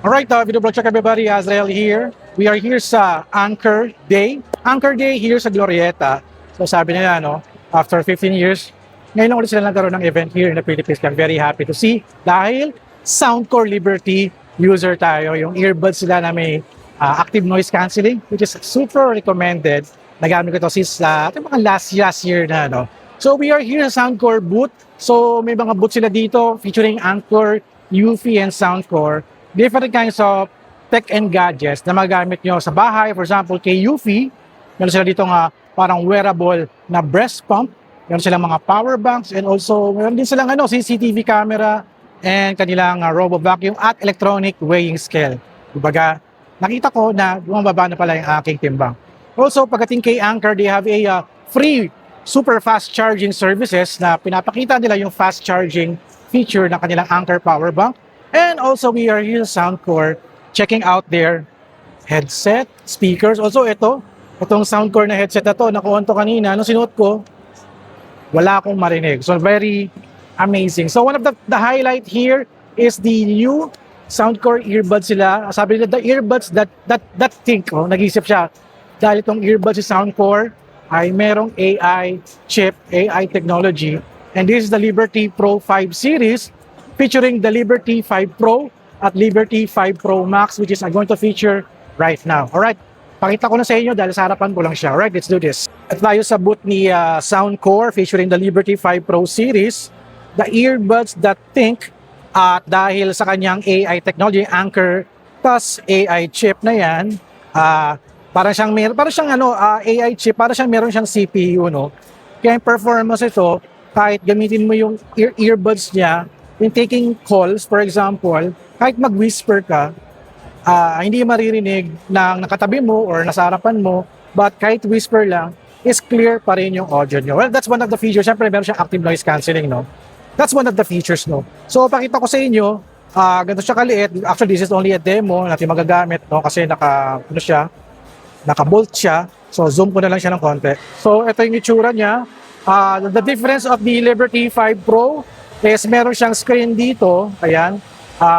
Alright, video blog check everybody, Azrael here. We are here sa Anchor Day. Anchor Day here sa Glorieta. So sabi nila, after 15 years, ngayon lang ulit sila nagkaroon ng event here in the Philippines. I'm very happy to see dahil Soundcore Liberty user tayo. Yung earbuds sila na may active noise cancelling, which is super recommended. Nagamit ko ito since mga last year na. So we are here sa Soundcore booth. So may mga booth sila dito featuring Anchor, Eufy, and Soundcore. Different kinds of tech and gadgets na magamit nyo sa bahay. For example, kay Eufy, meron sila dito nga parang wearable na breast pump. Meron silang mga power banks and also meron din silang CCTV camera and kanilang robo vacuum at electronic weighing scale. Kumbaga, nakita ko na bumababa na pala yung aking timbang. Also, pagdating kay Anchor, they have a free super fast charging services na pinapakita nila yung fast charging feature ng kanilang Anchor power bank. And also, we are here sa Soundcore checking out their headset, speakers. Also, itong Soundcore na headset na to, nakuha to kanina. Nung sinuot ko, wala akong marinig. So, very amazing. So, one of the highlight here is the new Soundcore earbuds sila. Sabi nila, the earbuds that think, nag-isip siya. Dahil itong earbuds si Soundcore ay merong AI chip, AI technology. And this is the Liberty Pro 5 series featuring the Liberty 5 Pro at Liberty 5 Pro Max, which is going to feature right now. Alright, pakita ko na sa inyo dahil sa harapan ko lang siya. Alright, let's do this. At tayo sa booth ni Soundcore featuring the Liberty 5 Pro series, the earbuds that think, at dahil sa kanyang AI technology, Anchor plus AI chip na yan, parang siyang AI chip, parang siyang meron siyang CPU, Kaya yung performance ito, kahit gamitin mo yung earbuds niya, in taking calls, for example, kahit mag-whisper ka, hindi maririnig ng nakatabi mo or nasa harapan mo, but kahit whisper lang, is clear pa rin yung audio nyo. Well, that's one of the features. Siyempre, meron siyang active noise cancelling, That's one of the features, So, pakita ko sa inyo, ganito siya kaliit. Actually, this is only a demo natin magagamit, Kasi naka-bolt siya. So, zoom ko na lang siya ng konti. So, ito yung itsura niya. The difference of the Liberty 5 Pro is meron siyang screen dito, ayan,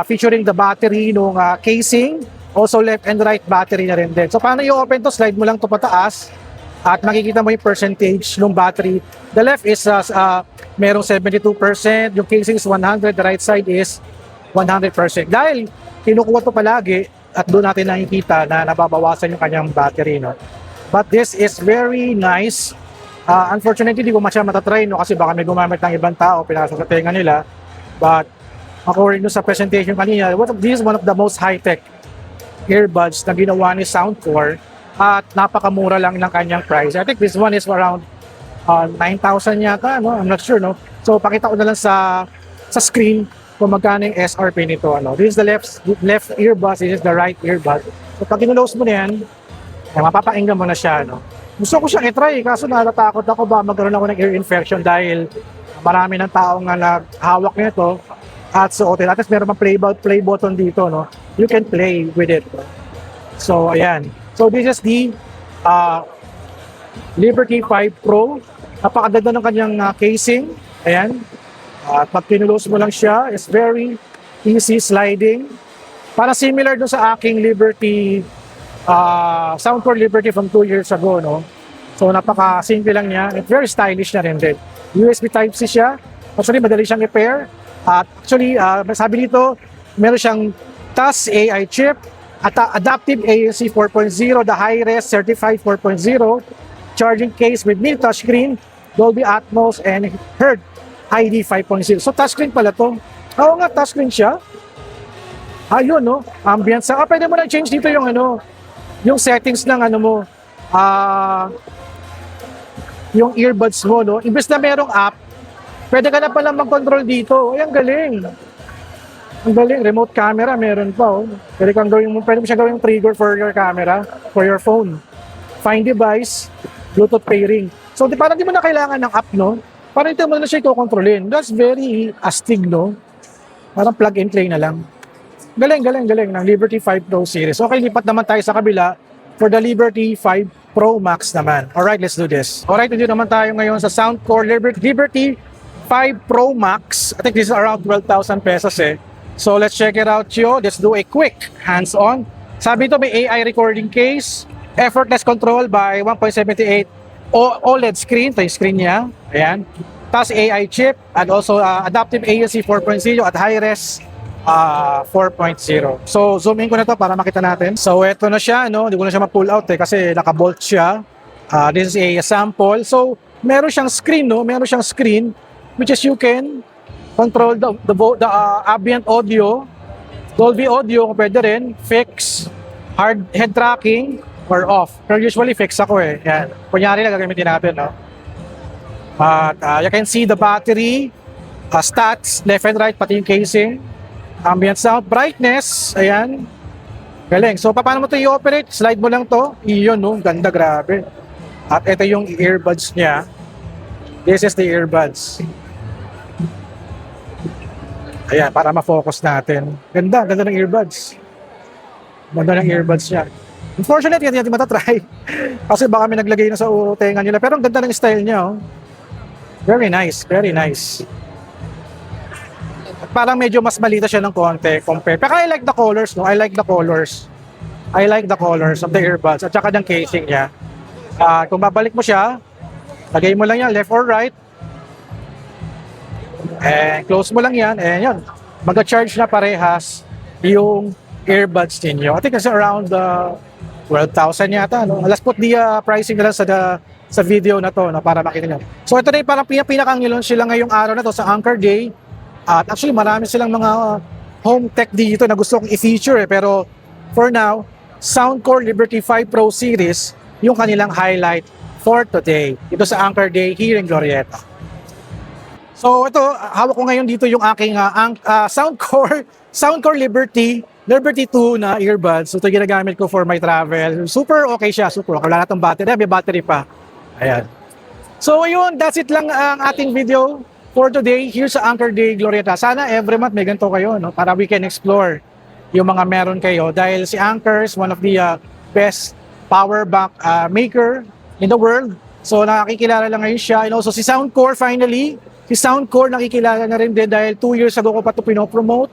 featuring the battery nung casing, also left and right battery na rin din. So paano i-open to? Slide mo lang to pataas at makikita mo yung percentage ng battery. The left is merong 72%, yung casing is 100, the right side is 100%. Dahil kinukuha to palagi at doon natin nakikita na nababawasan yung kanyang battery, But this is very nice. Unfortunately, di ko masya matatry, kasi baka may gumamit ng ibang tao, pinasok sa tenga nila. But, according sa presentation kanina, this is one of the most high-tech earbuds na ginawa ni Soundcore at napakamura lang ng kanyang price. I think this one is around 9,000 yata, I'm not sure, So, pakita ko na lang sa screen kung magkano yung SRP nito, This is the left earbud, this is the right earbud. So, pag kinulose mo na yan, mapapakinggan mo na siya, Gusto ko siyang i-try, kaso natatakot ako ba magkaroon ako ng ear infection dahil marami ng tao nga naghawak nito at suotin. At least meron pang play button dito, You can play with it. So, ayan. So, this is the Liberty 5 Pro. Napakaganda ng kanyang casing. Ayan. At pag pinulos mo lang siya, it's very easy sliding. Parang similar dun sa aking Liberty Soundcore Liberty from 2 years ago, So, napaka-simple lang niya. It's very stylish na rin din. USB Type-C siya. Actually, madali siyang i-pair. At actually, sabi dito, meron siyang TAS AI chip, at adaptive ANC 4.0, the high-res certified 4.0, charging case with mini touchscreen, Dolby Atmos, and Heard ID 5.0. So, touchscreen pala to. Oo nga, touchscreen siya. Ayun, Ambience. Pwede mo na change dito yung settings ng yung earbuds mo, Imbes na merong app, pwede ka na pala mag-control dito. Ay, ang galing. Ang galing. Remote camera, meron pa, Pwede mo siyang gawing trigger for your camera, for your phone. Find device, Bluetooth pairing. So, parang di mo na kailangan ng app, Parang ito mo na siya i-controlin. That's very astig, Parang plug and play na lang. Galing ng Liberty 5 Pro series. Okay, lipat naman tayo sa kabila for the Liberty 5 Pro Max naman. Alright, let's do this. Alright, dito naman tayo ngayon sa Soundcore Liberty 5 Pro Max. I think this is around 12,000 pesos So let's check it out, yo. Let's do a quick hands-on. Sabi ito may AI recording case, effortless control by 1.78 OLED screen. Ito yung screen niya. Ayan. Tapos AI chip and also adaptive ASC 4.0 at high-res 4.0. So zoom in ko na to para makita natin. So ito na siya, no? Hindi ko na siya ma-pull out kasi naka-bolt siya. This is a sample. So meron siyang screen, no? Meron siyang screen which is you can control the ambient audio, Dolby audio, pwede rin, fix, hard head tracking, or off. Pero usually fix ako eh. Yan. Kunyari na gagamitin natin, no? At you can see the battery, stats, left and right, pati yung casing, ambient sound, brightness, ayan. Galing. So, paano mo ito i-operate? Slide mo lang to. Iyon, no? Ganda, grabe. At ito yung earbuds niya. This is the earbuds. Ayan, para ma-focus natin. Ganda, ganda ng earbuds. Ganda ng earbuds niya. Unfortunately, hindi natin matatry. Kasi baka may naglagay na sa tenga nila. Pero ang ganda ng style niya, oh. Very nice, very nice. At parang medyo mas malita siya ng konti compare. Pero I like the colors, no? I like the colors. I like the colors of the earbuds at saka ng casing niya. Kung babalik mo siya, lagay mo lang yan left or right. And close mo lang yan, and yun, mag-charge na parehas yung earbuds ninyo. I think it's around 12,000 yata, no? Let's put the pricing nila sa video na to, no, para makita nyo. So ito na yung parang pinakang-launch sila ngayong araw na to sa Anchor Day. At actually marami silang mga home tech dito na gusto kong i-feature pero for now, Soundcore Liberty 5 Pro Series yung kanilang highlight for today. Ito sa Anchor Day here in Glorieta. So ito, hawak ko ngayon dito yung aking Soundcore Liberty 2 na earbuds. So ito ginagamit ko for my travel. Super okay siya, super okay. Wala na itong battery, may battery pa. Ayan. So ayun, that's it lang ang ating video for today here sa Anchor Day Glorieta. Sana every month may ganito kayo, no? Para we can explore yung mga meron kayo. Dahil si Anchor is one of the best power bank maker in the world. So nakikilala lang ngayon siya. And also si Soundcore finally. Si Soundcore nakikilala na rin din dahil 2 years ago ko pa ito pinopromote.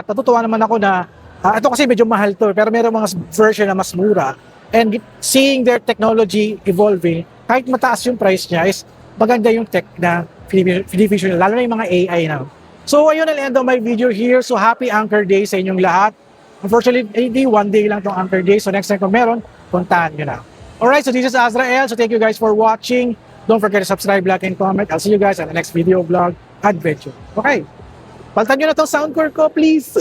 Natutuwa naman ako na ito kasi medyo mahal to pero meron mga version na mas mura. And seeing their technology evolving, kahit mataas yung price niya is maganda yung tech na Philippine, lalo na yung mga AI na. So ayun ang end of my video here. So happy Anchor Day sa inyong lahat. Unfortunately, hindi one day lang tong Anchor Day. So next time kung meron, puntahan nyo na. Alright, so this is Azrael. So thank you guys for watching. Don't forget to subscribe, like, and comment. I'll see you guys on the next video vlog adventure. Okay. Paltan nyo na tong Soundcore ko, please.